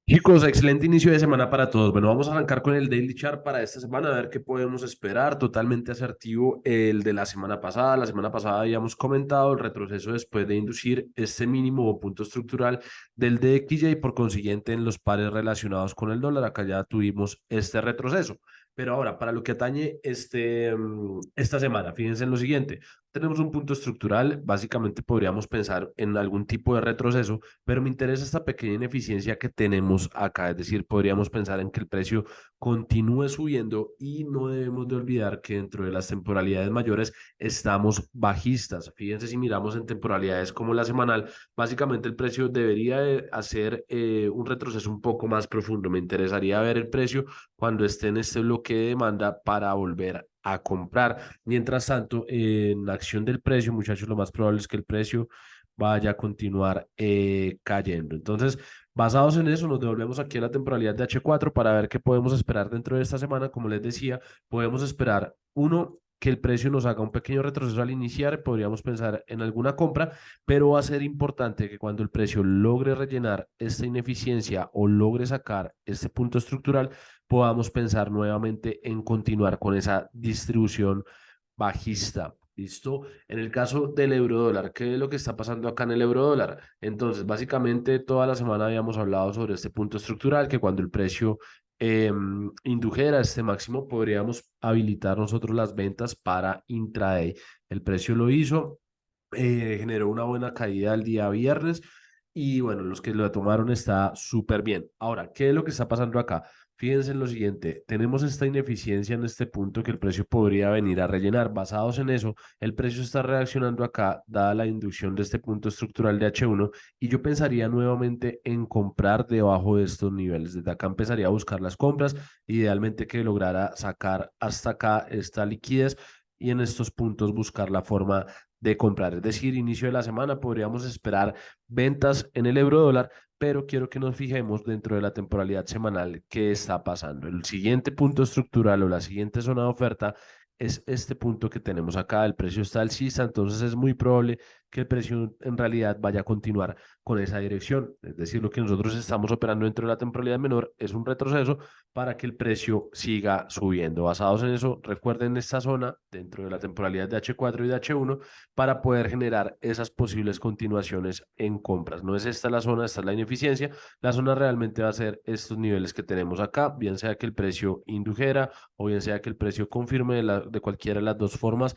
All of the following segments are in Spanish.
Chicos, excelente inicio de semana para todos. Bueno, vamos a arrancar con el Daily Chart para esta semana, a ver qué podemos esperar. Totalmente asertivo el de la semana pasada. La semana pasada habíamos comentado el retroceso después de inducir este mínimo o punto estructural del DXY y por consiguiente en los pares relacionados con el dólar. Acá ya tuvimos este retroceso. Pero ahora, para lo que atañe esta semana, fíjense en lo siguiente. Tenemos un punto estructural, básicamente podríamos pensar en algún tipo de retroceso, pero me interesa esta pequeña ineficiencia que tenemos acá, es decir, podríamos pensar en que el precio continúe subiendo y no debemos de olvidar que dentro de las temporalidades mayores estamos bajistas. Fíjense si miramos en temporalidades como la semanal, básicamente el precio debería de hacer un retroceso un poco más profundo. Me interesaría ver el precio cuando esté en este bloque de demanda para volver a comprar. Mientras tanto, en la acción del precio, muchachos, lo más probable es que el precio vaya a continuar cayendo. Entonces, basados en eso, nos devolvemos aquí a la temporalidad de H4 para ver qué podemos esperar dentro de esta semana. Como les decía, podemos esperar uno, que el precio nos haga un pequeño retroceso al iniciar, podríamos pensar en alguna compra, pero va a ser importante que cuando el precio logre rellenar esta ineficiencia o logre sacar este punto estructural, podamos pensar nuevamente en continuar con esa distribución bajista. ¿Listo? En el caso del euro dólar, ¿qué es lo que está pasando acá en el euro dólar? Entonces, básicamente toda la semana habíamos hablado sobre este punto estructural, que cuando el precio indujera este máximo, podríamos habilitar nosotros las ventas para intraday. El precio lo hizo, generó una buena caída el día viernes y bueno, los que lo tomaron está súper bien. Ahora, ¿qué es lo que está pasando acá? Fíjense en lo siguiente, tenemos esta ineficiencia en este punto que el precio podría venir a rellenar. Basados en eso, el precio está reaccionando acá, dada la inducción de este punto estructural de H1, y yo pensaría nuevamente en comprar debajo de estos niveles. Desde acá empezaría a buscar las compras, idealmente que lograra sacar hasta acá esta liquidez y en estos puntos buscar la forma de comprar. Es decir, inicio de la semana podríamos esperar ventas en el euro dólar, pero quiero que nos fijemos dentro de la temporalidad semanal qué está pasando. El siguiente punto estructural o la siguiente zona de oferta es este punto que tenemos acá. El precio está alcista, entonces es muy probable que el precio en realidad vaya a continuar con esa dirección. Es decir, lo que nosotros estamos operando dentro de la temporalidad menor es un retroceso para que el precio siga subiendo. Basados en eso, recuerden esta zona dentro de la temporalidad de H4 y de H1 para poder generar esas posibles continuaciones en compras. No es esta la zona, esta es la ineficiencia. La zona realmente va a ser estos niveles que tenemos acá, bien sea que el precio indujera o bien sea que el precio confirme de cualquiera de las dos formas,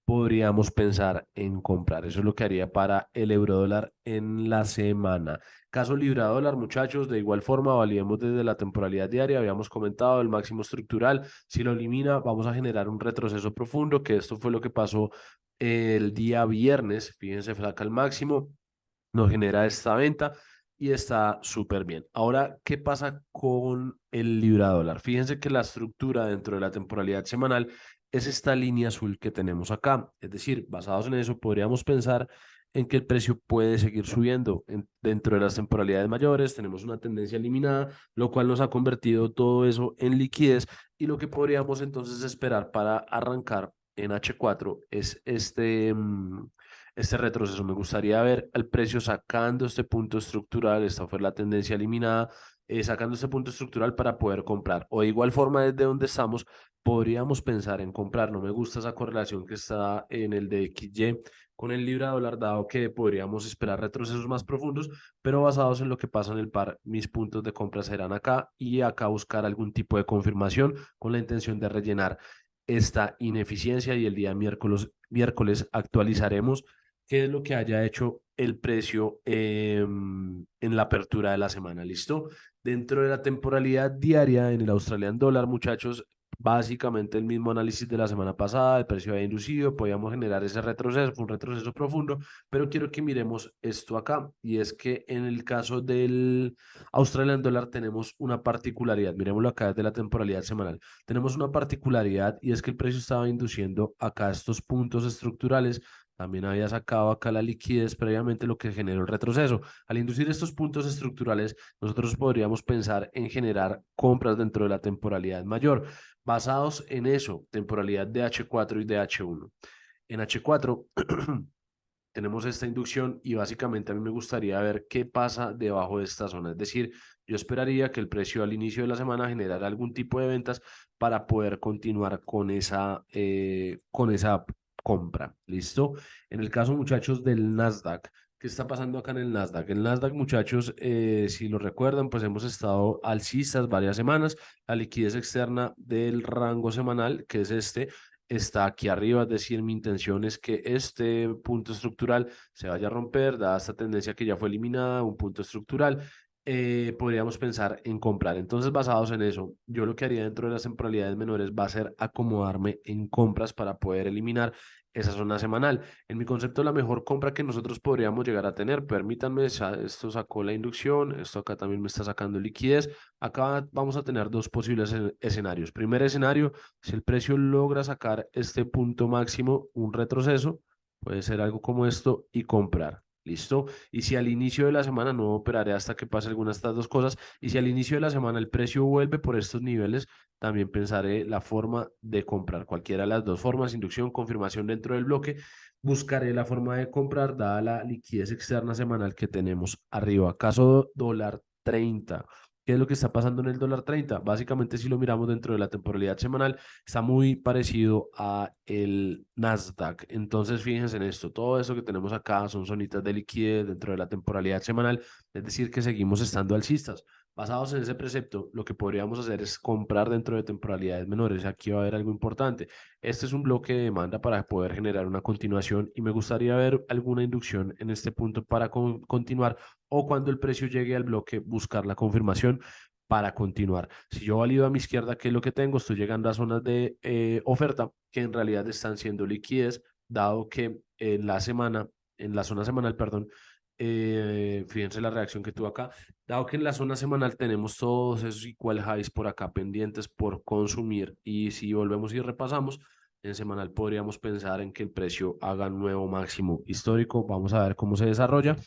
podríamos pensar en comprar. Eso es lo que haría para el euro dólar en la semana. Caso libra dólar, muchachos, de igual forma, validemos desde la temporalidad diaria. Habíamos comentado el máximo estructural. Si lo elimina, vamos a generar un retroceso profundo, que esto fue lo que pasó el día viernes. Fíjense, saca el máximo, nos genera esta venta y está súper bien. Ahora, ¿qué pasa con el libra dólar? Fíjense que la estructura dentro de la temporalidad semanal es esta línea azul que tenemos acá. Es decir, basados en eso, podríamos pensar en que el precio puede seguir subiendo dentro de las temporalidades mayores. Tenemos una tendencia eliminada, lo cual nos ha convertido todo eso en liquidez y lo que podríamos entonces esperar para arrancar en H4 es este retroceso. Me gustaría ver al precio sacando este punto estructural, esta fue la tendencia eliminada, sacando este punto estructural para poder comprar. O de igual forma, desde donde estamos, podríamos pensar en comprar. No me gusta esa correlación que está en el de XY con el libra dólar, dado que podríamos esperar retrocesos más profundos, pero basados en lo que pasa en el par, mis puntos de compra serán acá y acá buscar algún tipo de confirmación con la intención de rellenar esta ineficiencia y el día miércoles actualizaremos qué es lo que haya hecho el precio en la apertura de la semana. ¿Listo? Dentro de la temporalidad diaria en el Australian Dollar, muchachos, básicamente el mismo análisis de la semana pasada, el precio había inducido, podíamos generar ese retroceso, fue un retroceso profundo, pero quiero que miremos esto acá, y es que en el caso del Australian Dollar tenemos una particularidad, miremoslo acá desde la temporalidad semanal, tenemos una particularidad y es que el precio estaba induciendo acá estos puntos estructurales, también había sacado acá la liquidez previamente, lo que generó el retroceso. Al inducir estos puntos estructurales, nosotros podríamos pensar en generar compras dentro de la temporalidad mayor, basados en eso, temporalidad de H4 y de H1. En H4 tenemos esta inducción y básicamente a mí me gustaría ver qué pasa debajo de esta zona. Es decir, yo esperaría que el precio al inicio de la semana generara algún tipo de ventas para poder continuar con esa compra. ¿Listo? En el caso, muchachos, del Nasdaq. ¿Qué está pasando acá en el Nasdaq? El Nasdaq, muchachos, si lo recuerdan, pues hemos estado alcistas varias semanas. La liquidez externa del rango semanal, que es este, está aquí arriba, es decir, mi intención es que este punto estructural se vaya a romper, dada esta tendencia que ya fue eliminada, un punto estructural, podríamos pensar en comprar. Entonces, basados en eso, yo lo que haría dentro de las temporalidades menores va a ser acomodarme en compras para poder eliminar esa zona semanal. En mi concepto, la mejor compra que nosotros podríamos llegar a tener, permítanme, esto sacó la inducción, esto acá también me está sacando liquidez. Acá vamos a tener dos posibles escenarios. Primer escenario, si el precio logra sacar este punto máximo, un retroceso, puede ser algo como esto y comprar. ¿Listo? Y si al inicio de la semana, no operaré hasta que pase alguna de estas dos cosas, y si al inicio de la semana el precio vuelve por estos niveles, también pensaré la forma de comprar. Cualquiera de las dos formas, inducción, confirmación dentro del bloque, buscaré la forma de comprar dada la liquidez externa semanal que tenemos arriba. Caso dólar 30. ¿Qué es lo que está pasando en el dólar 30? Básicamente, si lo miramos dentro de la temporalidad semanal, está muy parecido a el Nasdaq. Entonces, fíjense en esto. Todo eso que tenemos acá son zonitas de liquidez dentro de la temporalidad semanal. Es decir, que seguimos estando alcistas. Basados en ese precepto, lo que podríamos hacer es comprar dentro de temporalidades menores. Aquí va a haber algo importante. Este es un bloque de demanda para poder generar una continuación y me gustaría ver alguna inducción en este punto para continuar o cuando el precio llegue al bloque buscar la confirmación para continuar. Si yo valido a mi izquierda, ¿qué es lo que tengo? Estoy llegando a zonas de oferta que en realidad están siendo liquidez, dado que en la semana, en la zona semanal, perdón, fíjense la reacción que tuvo acá, dado que en la zona semanal tenemos todos esos equal highs por acá pendientes por consumir y si volvemos y repasamos, en semanal podríamos pensar en que el precio haga un nuevo máximo histórico. Vamos a ver cómo se desarrolla.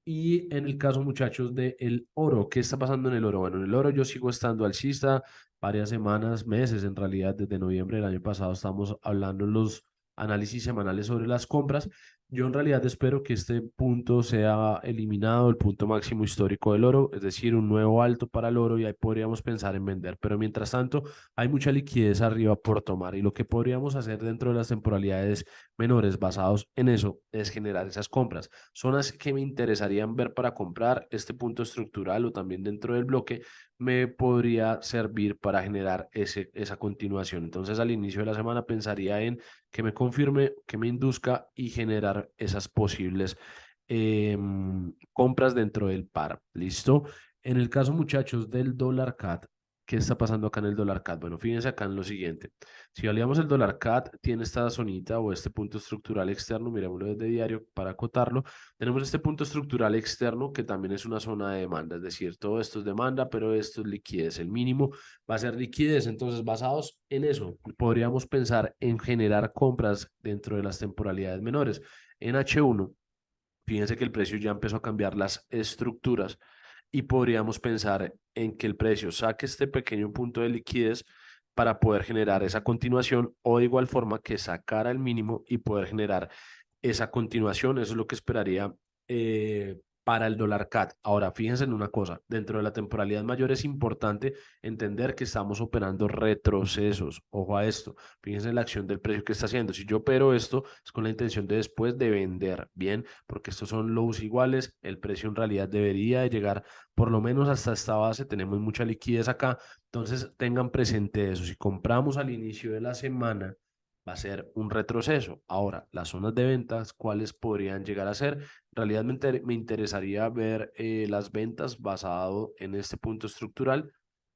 Y en el caso, muchachos, del oro, ¿qué está pasando en el oro? Bueno, en el oro yo sigo estando alcista varias semanas, meses, en realidad, desde noviembre del año pasado estamos hablando en los análisis semanales sobre las compras. Yo en realidad espero que este punto sea eliminado, el punto máximo histórico del oro, es decir, un nuevo alto para el oro y ahí podríamos pensar en vender. Pero mientras tanto, hay mucha liquidez arriba por tomar y lo que podríamos hacer dentro de las temporalidades menores basados en eso es generar esas compras. Zonas que me interesarían ver para comprar este punto estructural o también dentro del bloque me podría servir para generar esa continuación. Entonces al inicio de la semana pensaría en que me confirme, que me induzca y generar esas posibles compras dentro del par. ¿Listo? En el caso, muchachos, del dólar CAT, ¿qué está pasando acá en el dólar CAT? Bueno, fíjense acá en lo siguiente. Si valíamos el dólar CAT, tiene esta zonita o este punto estructural externo, miremoslo desde diario para acotarlo. Tenemos este punto estructural externo que también es una zona de demanda, es decir, todo esto es demanda, pero esto es liquidez. El mínimo va a ser liquidez. Entonces, basados en eso, podríamos pensar en generar compras dentro de las temporalidades menores. En H1, fíjense que el precio ya empezó a cambiar las estructuras y podríamos pensar en que el precio saque este pequeño punto de liquidez para poder generar esa continuación o de igual forma que sacara el mínimo y poder generar esa continuación. Eso es lo que esperaría para el dólar CAT. Ahora, fíjense en una cosa, dentro de la temporalidad mayor es importante entender que estamos operando retrocesos. Ojo a esto, fíjense en la acción del precio que está haciendo. Si yo opero esto, es con la intención de después de vender, bien, porque estos son lows iguales, el precio en realidad debería de llegar por lo menos hasta esta base, tenemos mucha liquidez acá, entonces tengan presente eso. Si compramos al inicio de la semana, va a ser un retroceso. Ahora, las zonas de ventas, ¿cuáles podrían llegar a ser? En realidad me interesaría ver las ventas basado en este punto estructural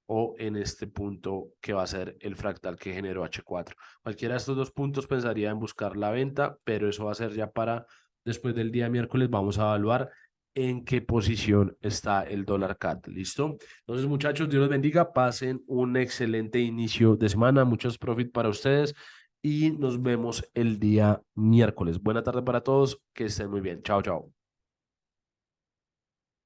o en este punto que va a ser el fractal que generó H4. Cualquiera de estos dos puntos pensaría en buscar la venta, pero eso va a ser ya para después del día miércoles. Vamos a evaluar en qué posición está el dólar CAT. ¿Listo? Entonces, muchachos, Dios los bendiga. Pasen un excelente inicio de semana. Muchos profit para ustedes y nos vemos el día miércoles. Buena tarde para todos. Que estén muy bien. Chao, chao.